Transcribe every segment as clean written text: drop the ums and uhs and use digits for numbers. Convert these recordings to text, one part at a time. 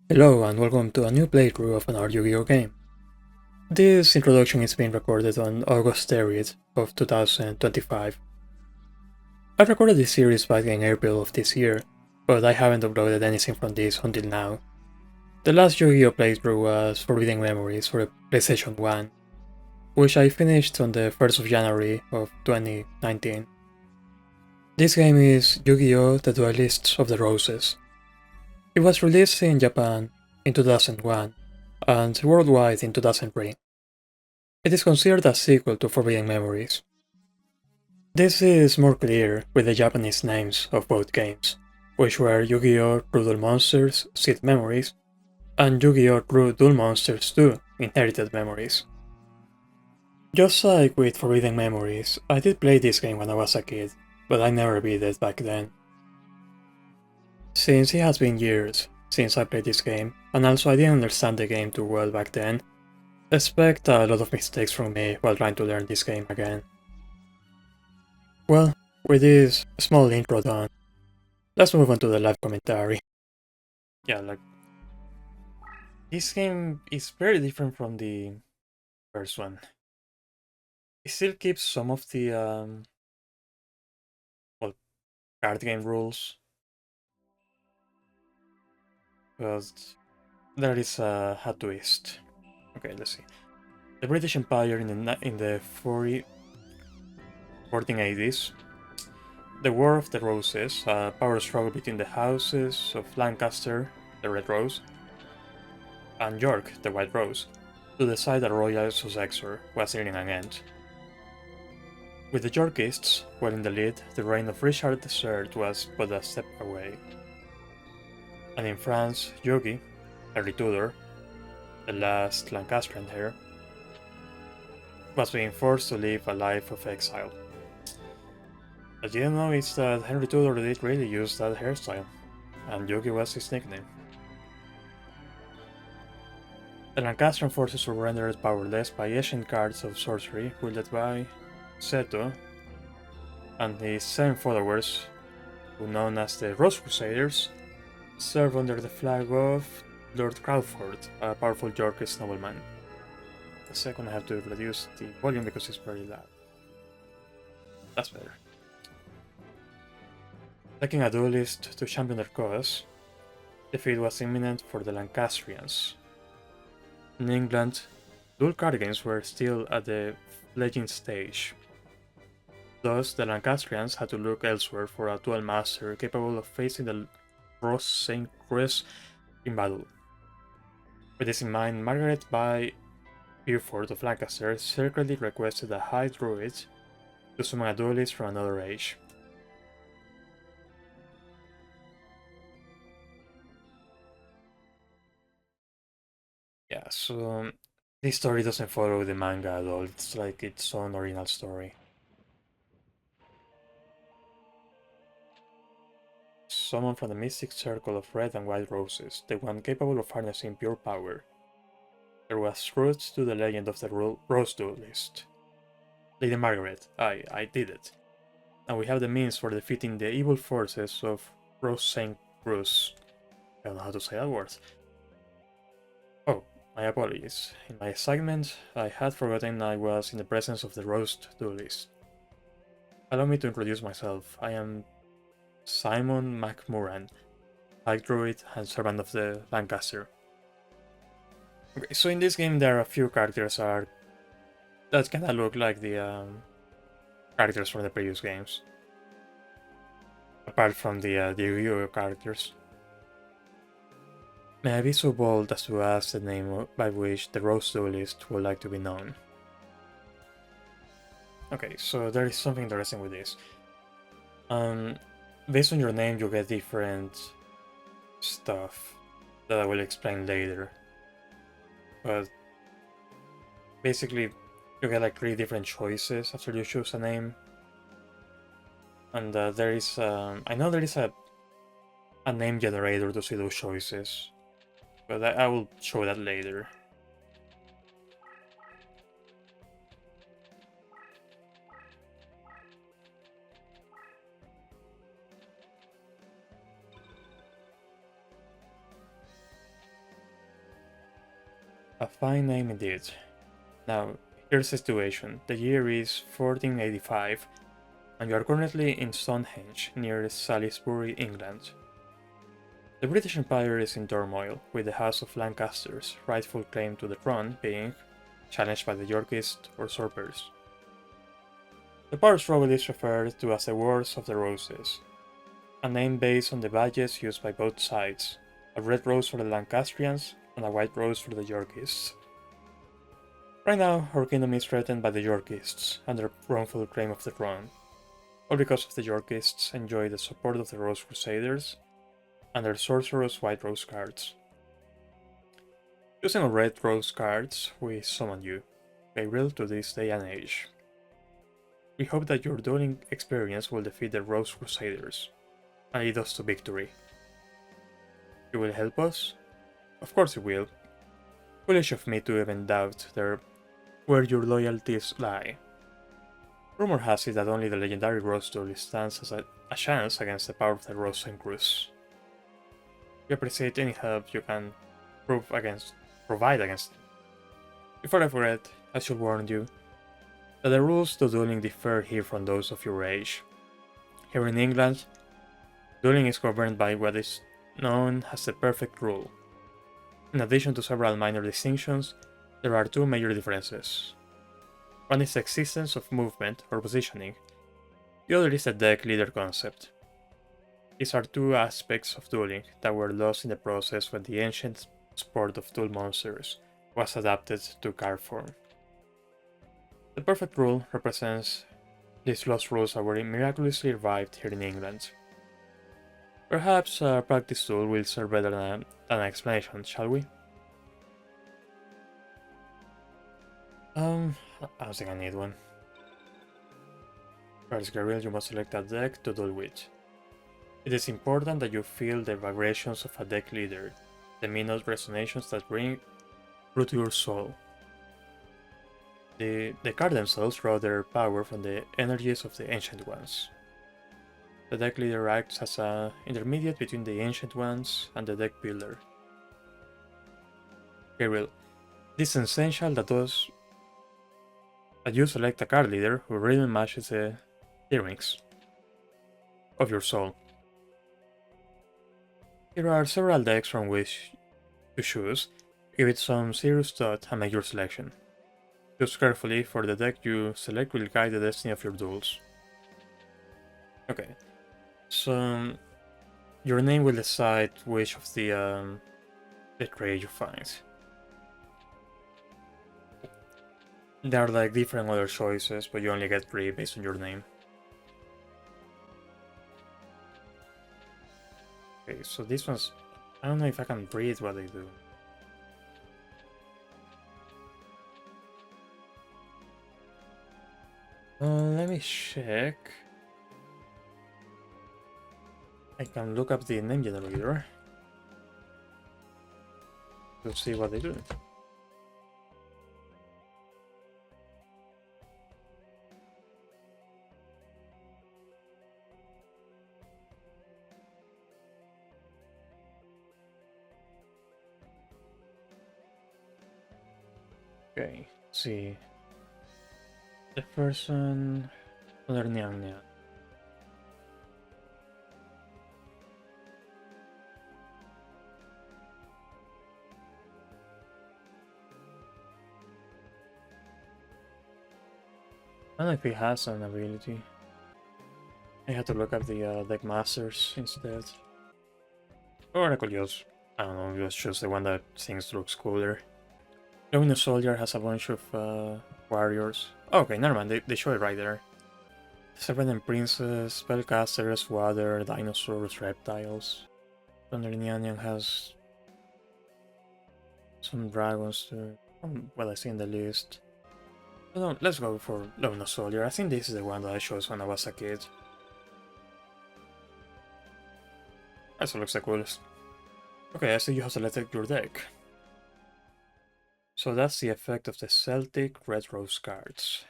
Hello and welcome to a new playthrough of another Yu-Gi-Oh game. This introduction is being recorded on August 30th of 2025. I recorded this series back in April of this year, but I haven't uploaded anything from this until now. The last Yu-Gi-Oh playthrough was Forbidden Memories for the PlayStation 1, which I finished on the 1st of January of 2019. This game is Yu-Gi-Oh! The Duelist of the Roses. It was released in Japan in 2001 and worldwide in 2003. It is considered a sequel to Forbidden Memories. This is more clear with the Japanese names of both games, which were Yu-Gi-Oh! True Duel Monsters Seed Memories and Yu-Gi-Oh! True Duel Monsters 2 Inherited Memories. Just like with Forbidden Memories, I did play this game when I was a kid, but I never beat it back then. Since it has been years since I played this game, and also I didn't understand the game too well back then, expect a lot of mistakes from me while trying to learn this game again. Well, with this small intro done, let's move on to the live commentary. Yeah, this game is very different from the first one. It still keeps some of the well, card game rules, but there is a twist. Okay, let's see. The British Empire in the 1480s. The War of the Roses, a power struggle between the houses of Lancaster, the Red Rose, and York, the White Rose, to decide that royal successor was nearing an end. With the Yorkists well in the lead, the reign of Richard III was but a step away. And in France, Yogi, Henry Tudor, the last Lancastrian heir, was being forced to live a life of exile. What you don't know is that Henry Tudor did really use that hairstyle, and Yogi was his nickname. The Lancastrian forces were rendered powerless by ancient cards of sorcery wielded by Seto and his 7 followers, who known as the Rose Crusaders, serve under the flag of Lord Crawford, a powerful Yorkist nobleman. A second, I have to reduce the volume because it's very loud. That's better. Taking a duelist to champion their cause, defeat was imminent for the Lancastrians. In England, dual card games were still at the fledgling stage. Thus, the Lancastrians had to look elsewhere for a dual master capable of facing the Ross St. Chris in battle. With this in mind, Margaret by Beaufort of Lancaster secretly requested a high druid to summon a duelist from another age. Yeah, so this story doesn't follow the manga at all, it's like its own original story. Someone from the mystic circle of red and white roses, the one capable of harnessing pure power. There was roots to the legend of the Rose Duelist. Lady Margaret, I did it. And we have the means for defeating the evil forces of Rose St. Bruce. I don't know how to say that word. Oh, my apologies. In my excitement, I had forgotten I was in the presence of the Rose Duelist. Allow me to introduce myself. I am Simon McMurran, High Druid and Servant of the Lancaster. Okay, so in this game there are a few characters that kinda look like the characters from the previous games. Apart from the Yu-Gi-Oh characters. May I be so bold as to ask the name by which the Rose Duelist would like to be known? Okay, so there is something interesting with this. Based on your name you get different stuff that I will explain later. But basically you get like 3 different choices after you choose a name. And there is, I know there is a name generator to see those choices, but I will show that later. A fine name indeed. Now, here's the situation. The year is 1485, and you are currently in Stonehenge, near Salisbury, England. The British Empire is in turmoil, with the House of Lancaster's rightful claim to the throne being challenged by the Yorkist usurpers. The power struggle is referred to as the Wars of the Roses, a name based on the badges used by both sides, a red rose for the Lancastrians and a white rose for the Yorkists. Right now, our kingdom is threatened by the Yorkists and their wrongful claim of the throne, all because of the Yorkists enjoy the support of the Rose Crusaders and their sorcerous white rose cards. Using our red rose cards, we summon you, Gabriel, to this day and age. We hope that your dueling experience will defeat the Rose Crusaders and lead us to victory. You will help us? Of course you will. Foolish of me to even doubt where your loyalties lie. Rumor has it that only the legendary Rose Duelist stands as a chance against the power of the Rose Synchros. We appreciate any help you can provide against them. Before I forget, I should warn you that the rules to dueling differ here from those of your age. Here in England, dueling is governed by what is known as the perfect rule. In addition to several minor distinctions, there are two major differences. One is the existence of movement or positioning, the other is the deck leader concept. These are two aspects of dueling that were lost in the process when the ancient sport of duel monsters was adapted to card form. The perfect rule represents these lost rules that were miraculously revived here in England. Perhaps a practice tool will serve better than an explanation, shall we? I don't think I need one. First, Gabriel, you must select a deck to duel with. It is important that you feel the vibrations of a deck leader, the minute resonations that bring root to your soul. The cards themselves draw their power from the energies of the Ancient Ones. The deck leader acts as an intermediate between the Ancient Ones and the deck builder. Gabriel, this is essential that you select a card leader who really matches the earrings of your soul. There are several decks from which to choose. Give it some serious thought and make your selection. Choose carefully, for the deck you select will guide the destiny of your duels. Okay, so your name will decide which of the trade you find. There are like different other choices, but you only get 3 based on your name. Okay, so this one's... I don't know if I can read what they do. Let me check. I can look up the name generator to see what they do. Okay, let's see. The first one, another Nyang Nyang. I don't know if he has an ability. I had to look up the deck masters instead. Or I could just, I don't know, just choose the one that thinks looks cooler. Luminous Soldier has a bunch of warriors. Oh, okay, never mind, they show it right there. Seven and Princess, Spellcasters, Water, Dinosaurs, Reptiles. Thunder Nyanyan has some dragons too, from what I see in the list. But no, let's go for Luminous Soldier. I think this is the one that I chose when I was a kid. Also looks the coolest. Okay, I see you have selected your deck. So that's the effect of the Celtic Red Rose cards.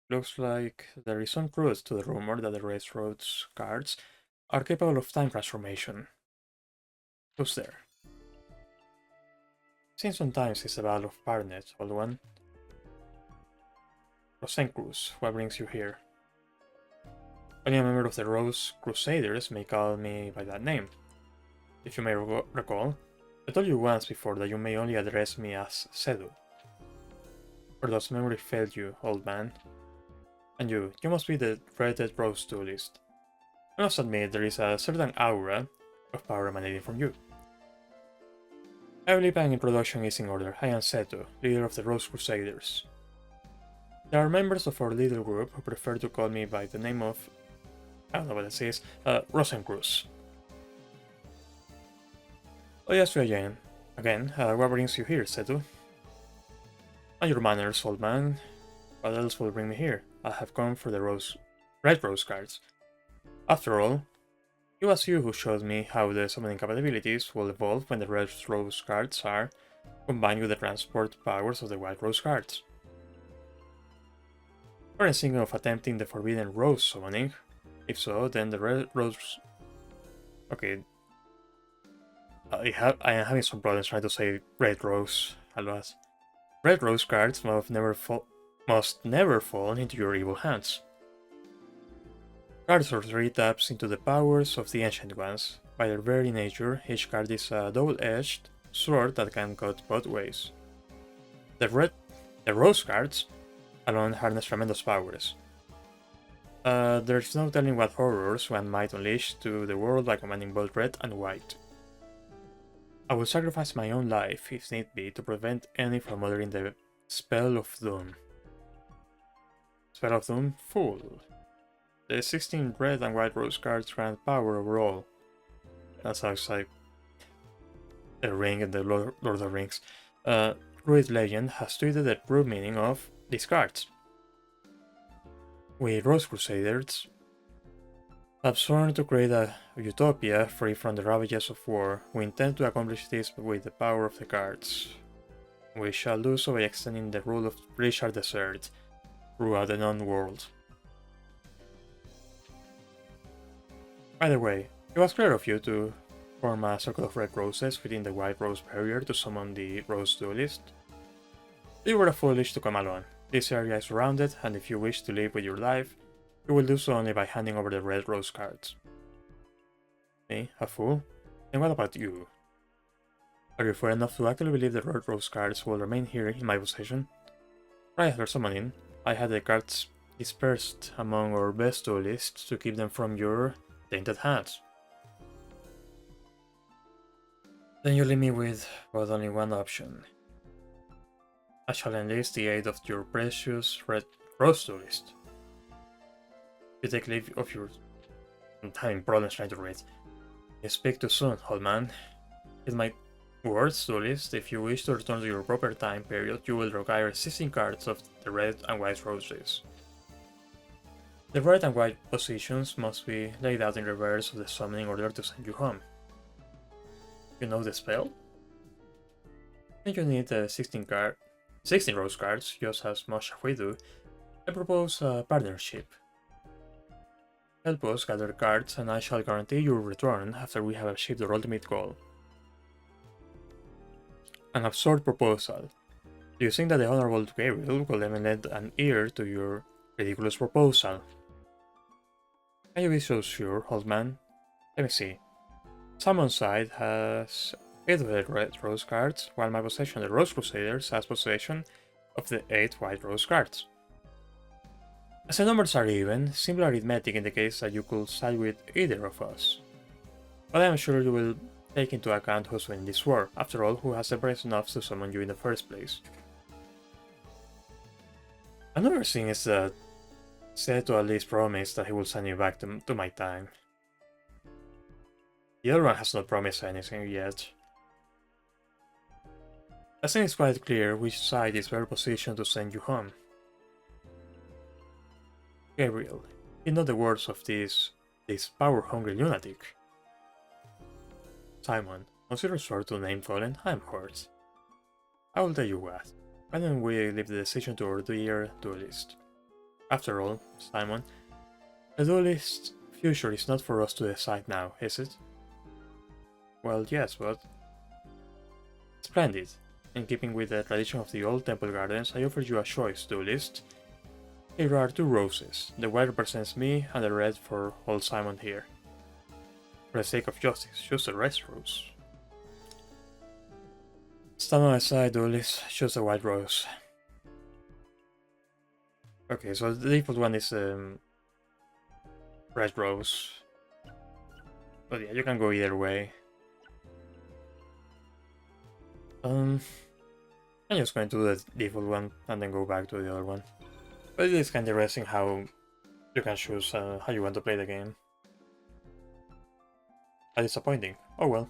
Looks like there is some truth to the rumor that the Red Rose cards are capable of time transformation. Who's there? Since sometimes it's a battle of partners, old one. Rosencruz, what brings you here? Only a member of the Rose Crusaders may call me by that name. If you may recall, I told you once before that you may only address me as Sedu. Or does memory fail you, old man? And you must be the dreaded Rose Duelist. I must admit there is a certain aura of power emanating from you. I believe an introduction is in order. I am Seto, leader of the Rose Crusaders. There are members of our little group who prefer to call me by the name of, I don't know what this is, Rosencruz. Oh yes, again. What brings you here, Setu? And your manners, old man. What else will bring me here? I have come for the red rose cards. After all, it was you who showed me how the summoning capabilities will evolve when the red rose cards are combined with the transport powers of the white rose cards. Are you thinking of attempting the forbidden rose summoning? If so, then the red rose... Okay. I am having some problems trying to say red rose, alas. Red rose cards must never fall into your evil hands. Card sorcery taps into the powers of the Ancient Ones. By their very nature, each card is a double-edged sword that can cut both ways. The rose cards alone harness tremendous powers. There's no telling what horrors one might unleash to the world by combining both red and white. I will sacrifice my own life, if need be, to prevent any from uttering the Spell of Doom. Spell of Doom? Fool. The 16 red and white rose cards grant power overall. That sounds like a ring in the Lord of the Rings. Druid legend has tweeted the true meaning of these cards. We Rose Crusaders have sworn to create a utopia free from the ravages of war. We intend to accomplish this with the power of the cards. We shall do so by extending the rule of Richard III throughout the known world. By the way, it was clever of you to form a circle of red roses within the white rose barrier to summon the Rose Duelist. You were foolish to come alone. This area is surrounded, and if you wish to live with your life, you will do so only by handing over the red rose cards. Me? A fool? Then what about you? Are you fool enough to actually believe the red rose cards will remain here in my possession? Right after summoning, I had the cards dispersed among our best duelists to keep them from your tainted hands. Then you leave me with only one option. I shall enlist the aid of your precious red rose duelist. You take leave of your... I'm having problems trying to read. You speak too soon, old man. With my words, duelist, if you wish to return to your proper time period, you will require 16 cards of the red and white roses. The red and white positions must be laid out in reverse of the summoning in order to send you home. You know the spell? And you need 16 rose cards, just as much as we do. I propose a partnership. Help us gather cards and I shall guarantee your return after we have achieved our ultimate goal. An absurd proposal. Do you think that the Honorable Gabriel will even lend an ear to your ridiculous proposal? Can you be so sure, old man? Let me see. Simon's side has 8 of the red rose cards, while my possession, the Rose Crusaders, has possession of the 8 white rose cards. As the numbers are even, simple arithmetic indicates that you could side with either of us. But I am sure you will take into account who's winning this war, after all, who has the brains enough to summon you in the first place. Another thing is that Seto at least promised that he will send you back to my time. The other one has not promised anything yet. I think it's quite clear which side is better positioned to send you home. Gabriel, you know the words of this power-hungry lunatic. Simon, consider sort to name fallen, I am hurt. I will tell you what, why don't we leave the decision to our dear duelist? After all, Simon, the duelist's future is not for us to decide now, is it? Well, yes, but... Splendid. In keeping with the tradition of the old temple gardens, I offer you a choice, Duelist. Here are two roses. The white represents me, and the red for old Simon here. For the sake of justice, choose the red rose. Stand on my side, Duelist. Choose the white rose. Okay, so the default one is red rose. But yeah, you can go either way. I'm just going to do the default one and then go back to the other one. But it is kind of interesting how you can choose how you want to play the game. How disappointing. Oh well.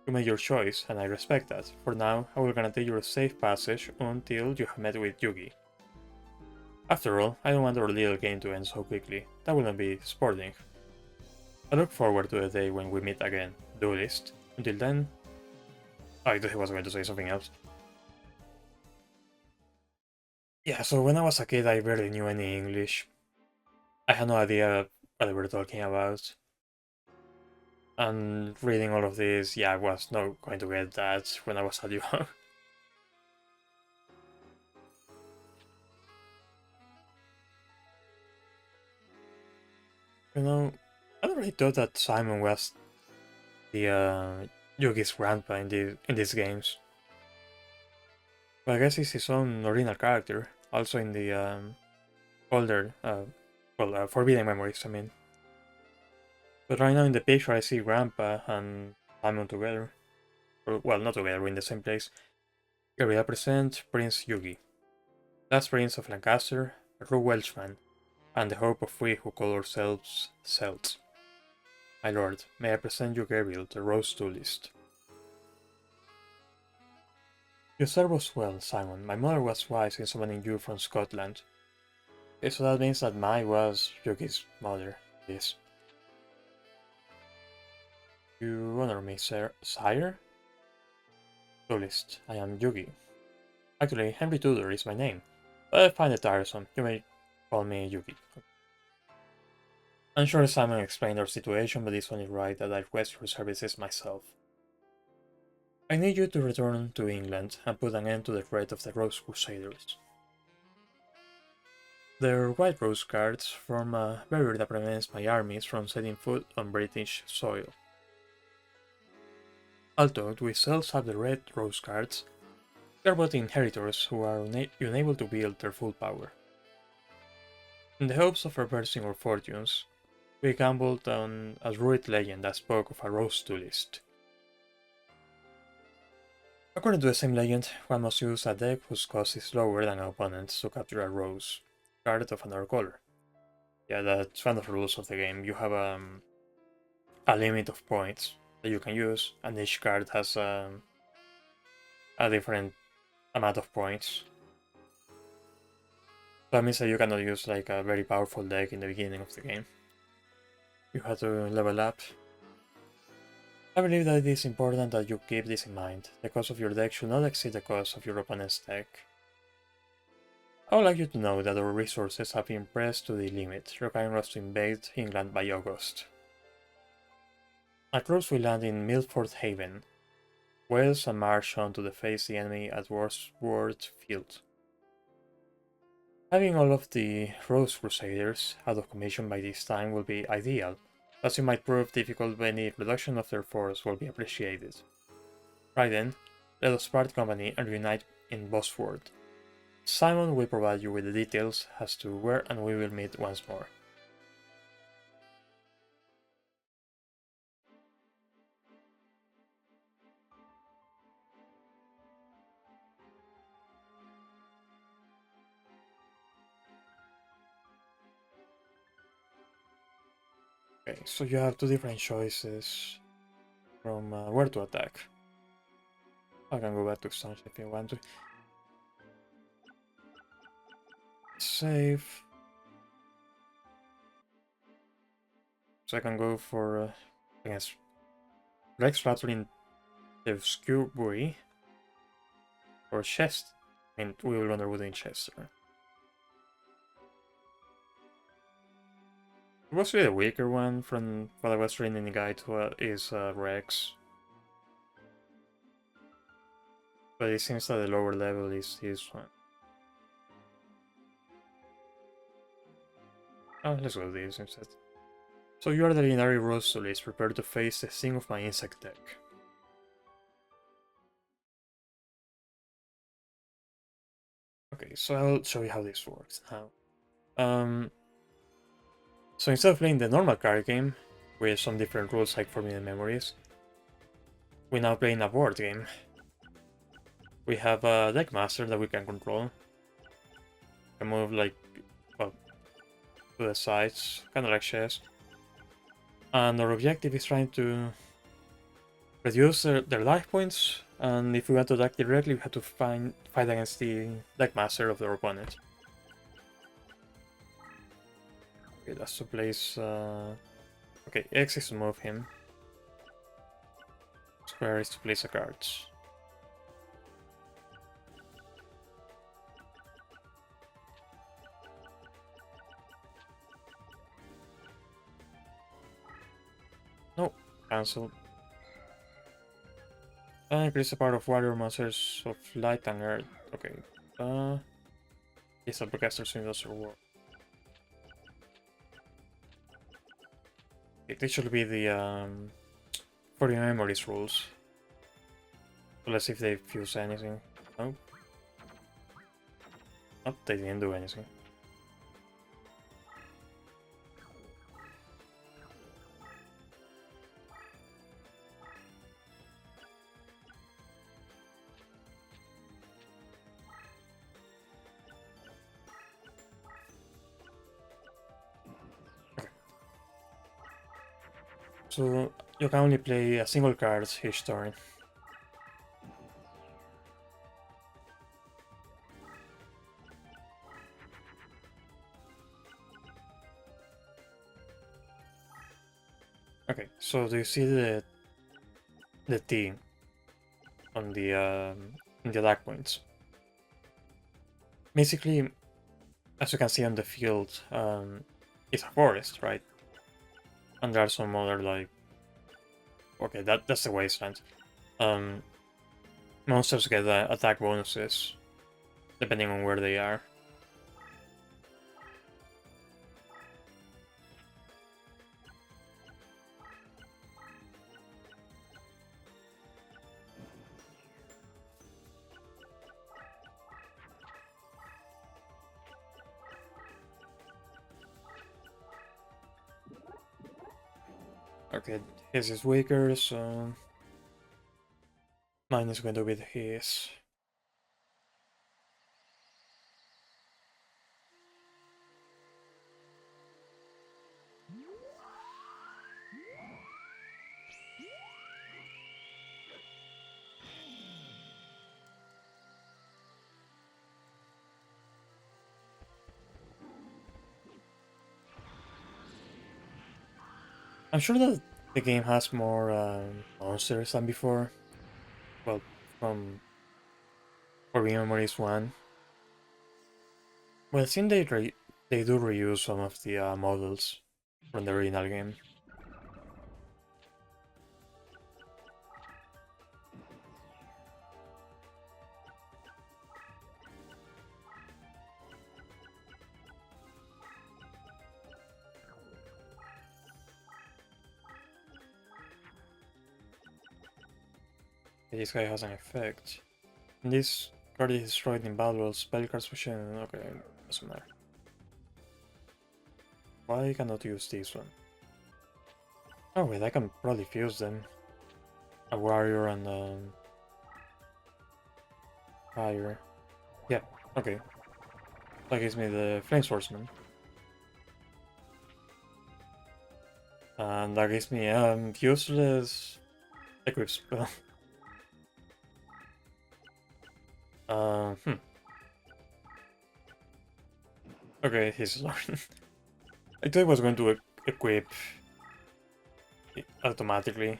You made your choice, and I respect that. For now, I will guarantee you a safe passage until you have met with Yugi. After all, I don't want our little game to end so quickly. That wouldn't be sporting. I look forward to the day when we meet again, Duelist. Until then... Oh, I thought he was going to say something else. Yeah, so when I was a kid I barely knew any English. I had no idea what they were talking about. And reading all of this, yeah, I was not going to get that when I was that young. You know, I never really thought that Simon was the Yugi's grandpa in these games. But I guess he's his own original character, also in the older, Forbidden Memories, I mean. But right now in the picture I see Grandpa and Simon together. Or, well, not together, in the same place. Here we present Prince Yugi, last Prince of Lancaster, a true Welshman, and the hope of we who call ourselves Celts. My lord, may I present you Gabriel, the Rose Duelist. You serve us well, Simon. My mother was wise in summoning you from Scotland. Okay, so that means that Mai was Yugi's mother, yes. You honor me, sire? Duelist, I am Yugi. Actually, Henry Tudor is my name, but I find it tiresome. You may call me Yugi. I'm sure Simon explained our situation, but it's only right that I request your services myself. I need you to return to England and put an end to the threat of the Rose Crusaders. Their White Rose Guards form a barrier that prevents my armies from setting foot on British soil. Although we cells have the Red Rose Guards, they are but inheritors who are unable to wield their full power. In the hopes of reversing our fortunes, we gambled on a druid legend that spoke of a rose duelist. According to the same legend, one must use a deck whose cost is lower than an opponent's to capture a rose, card of another color. Yeah, that's one of the rules of the game. You have a limit of points that you can use, and each card has a different amount of points. So that means that you cannot use like a very powerful deck in the beginning of the game. You have to level up. I believe that it is important that you keep this in mind. The cost of your deck should not exceed the cost of your opponent's deck. I would like you to know that our resources have been pressed to the limit, requiring us to invade England by August. At close we land in Milford Haven, Wales, and march on to face the enemy at Wordsworth Field. Having all of the Rose Crusaders out of commission by this time will be ideal, as it might prove difficult, but any reduction of their force will be appreciated. Right then, let us part company and reunite in Bosworth. Simon will provide you with the details as to where and we will meet once more. Okay, so you have two different choices from where to attack. I can go back to Stone if you want to. Save. So I can go for against Rex Rattling the Skewbury or Chest. I mean, we will Underwood in Chester. Mostly the weaker one from what I was reading in the guide to is Rex. But it seems that the lower level is this one. Oh, let's go with this instead. So you are the legendary Rose Duelist. Prepare to face the sting of my insect deck. Okay, so I'll show you how this works now. So instead of playing the normal card game, with some different rules like Forbidden Memories, we now play in a board game. We have a deck master that we can control. Can move like, well, to the sides, kind of like chess. And our objective is trying to reduce their life points, and if we want to attack directly, we have to fight against the deck master of their opponent. Okay, that's to place. Okay, X is to move him. Square is to place the cards. No, cancel. Increase the power of warrior monsters of light and earth. Okay. Yes, Arbocasters Industrial War. It should be the for the memories rules. So let's see if they fuse anything. Nope. Nope, they didn't do anything. So you can only play a single card each turn. Okay, so do you see the T on the in the attack points? Basically, as you can see on the field, it's a forest, right? And there are some other like, okay, that's the wasteland. Monsters get attack bonuses depending on where they are. Okay, his is weaker, so mine is going to be his. I'm sure that the game has more monsters than before. Well, from Forbidden Memories 1. Well, it seems they do reuse some of the models from the original game. This guy has an effect. This card is destroyed in battle, spell cards pushing. Okay, doesn't matter. Why cannot use this one? Oh wait, I can probably fuse them. A warrior and fire. Yeah, okay. That gives me the flame swordsman. And that gives me useless equip spell. Hmm. Okay, he's learned. I thought I was going to equip it automatically.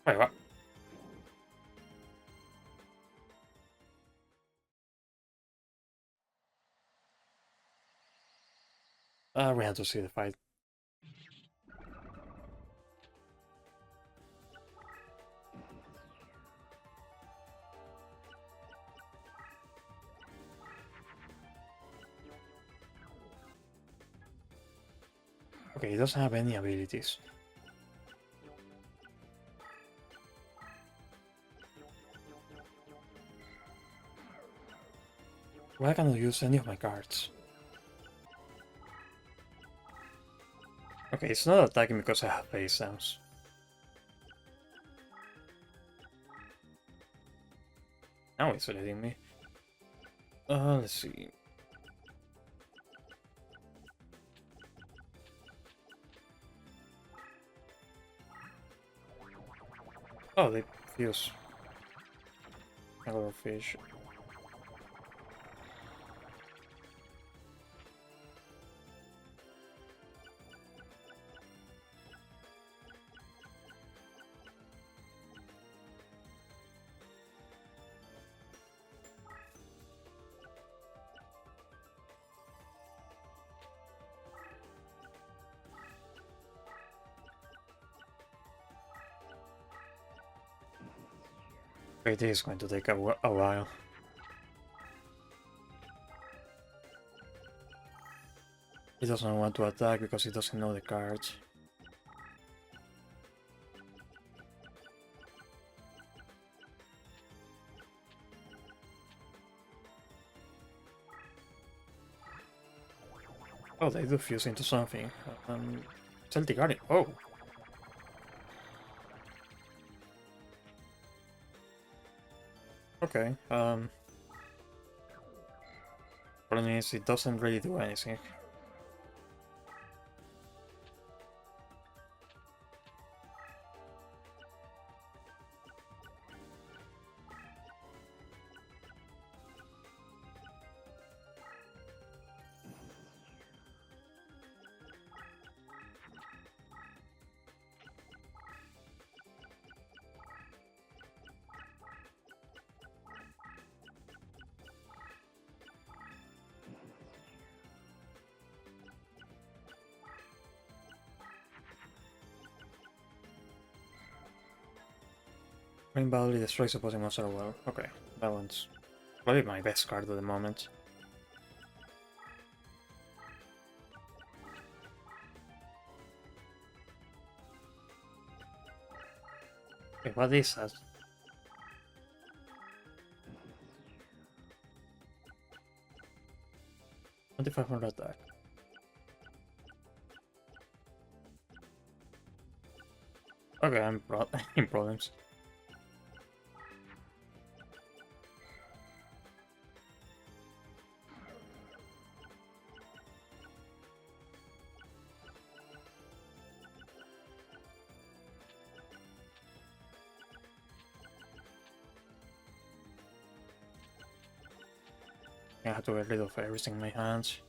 Wait, what? We had to see the fight. Okay, he doesn't have any abilities. Why can't I use any of my cards? Okay, it's not attacking because I have face downs. Now it's letting me. Let's see. Oh, they fuse. Another fish. It is going to take a while. He doesn't want to attack because he doesn't know the cards. Oh, they do fuse into something. Celtic Guardian. Oh! Okay, problem is it doesn't really do anything. Green Valley destroys opposing monster. Well, okay, that one's probably my best card at the moment. Okay, what is that? 2500 attack. Okay, I'm in problems. I have to get rid of everything in my hands.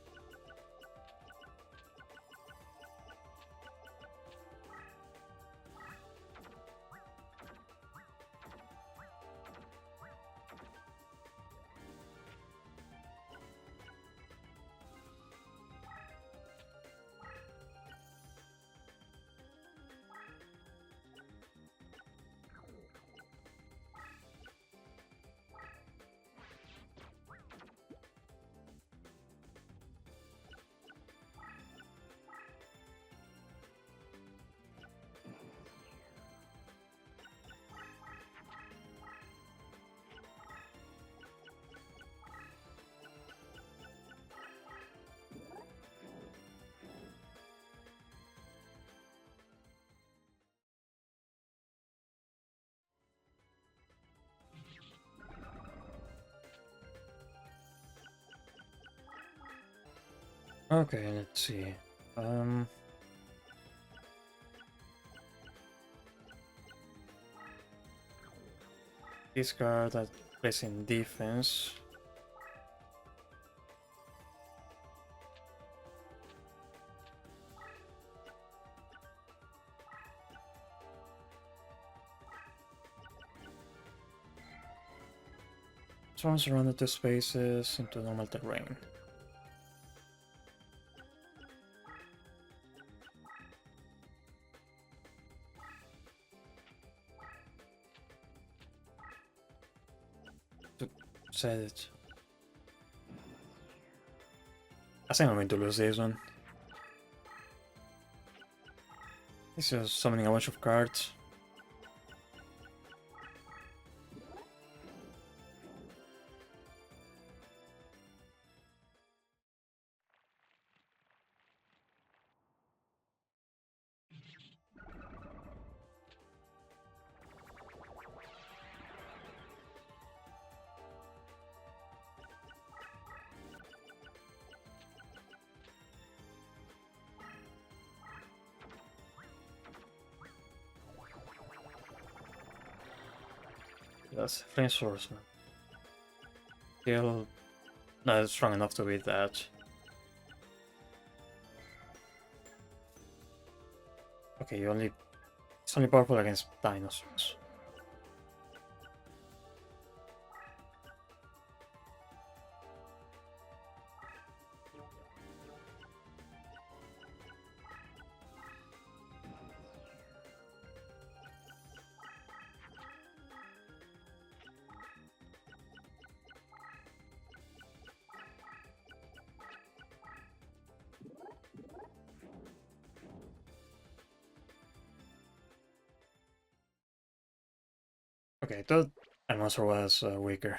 Okay, let's see. This card that plays in defense. Transforms around two spaces into normal terrain. To set it. I think I'm going to lose this one. It's just summoning a bunch of cards. Yes, Flame Swordsman. Still not strong enough to beat that. Okay, it's only powerful against dinosaurs. Okay, that monster was weaker.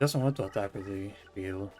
Doesn't want to attack with the beetle.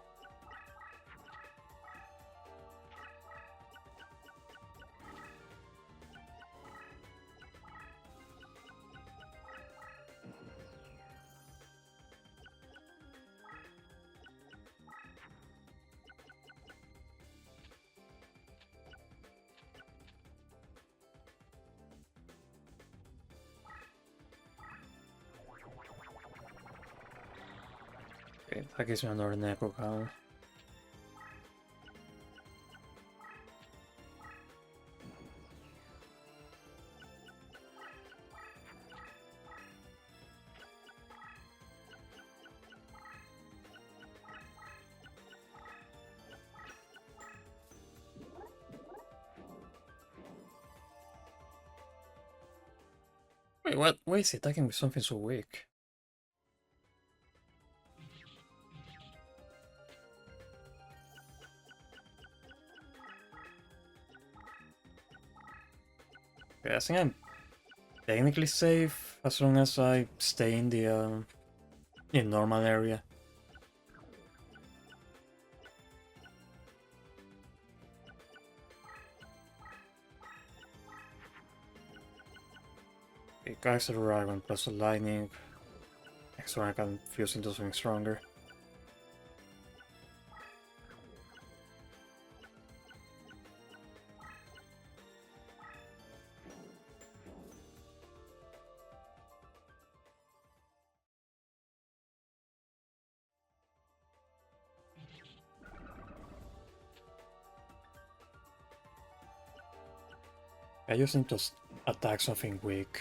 Okay, that gives me another Neko counter. Wait, what? Why is he attacking with something so weak? Okay, I think I'm technically safe as long as I stay in the normal area. Okay, Geyser Dragon plus the lightning. Next one I can fuse into something stronger. I just need to attack something weak.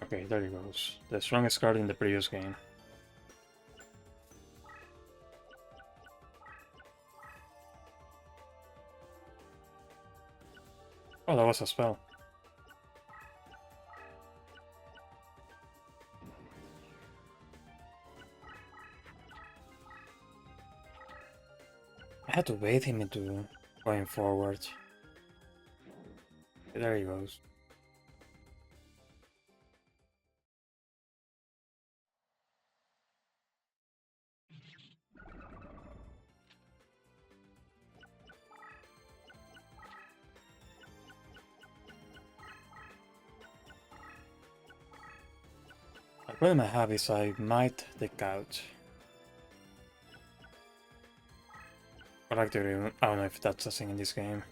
Okay, there he goes. The strongest card in the previous game. Oh, that was a spell. I had to bait him into going forward. There he goes. The problem I have is I might take out. But actually, I don't know if that's a thing in this game.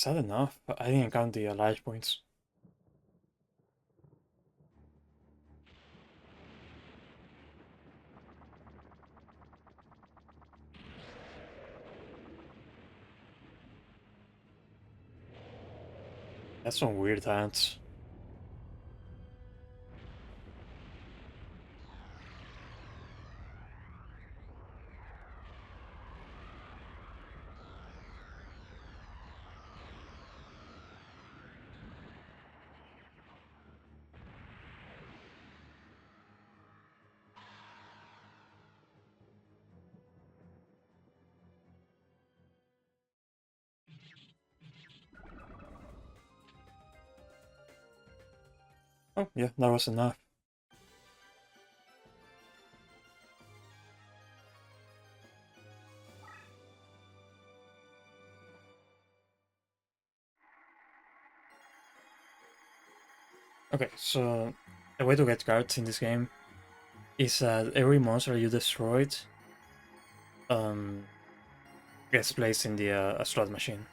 Sad enough, but I didn't count the life points. That's some weird hands. Oh, yeah, that was enough. Okay, so the way to get cards in this game is that every monster you destroyed um, gets placed in the slot machine.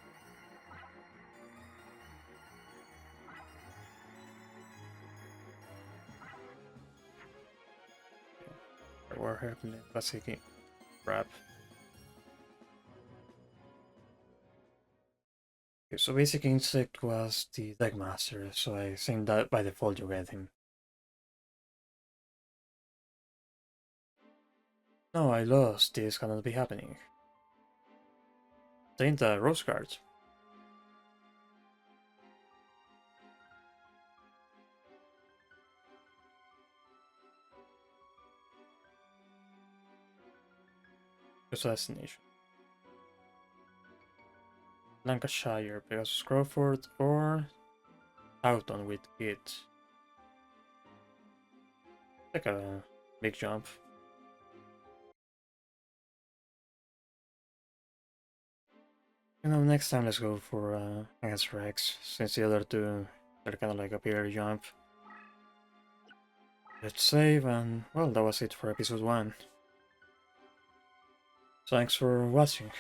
Warhead, classic crap. Okay, so basic insect was the deck master, so I think that by default you get him. No, I lost. This cannot be happening. Taint the rose card. Assassination. Lancashire, Pegasus Crawford, or Houghton with Kit. Take a big jump. You know, next time let's go for against Rex, since the other two are kind of like a peer jump. Let's save, and well, that was it for episode 1. Thanks for watching.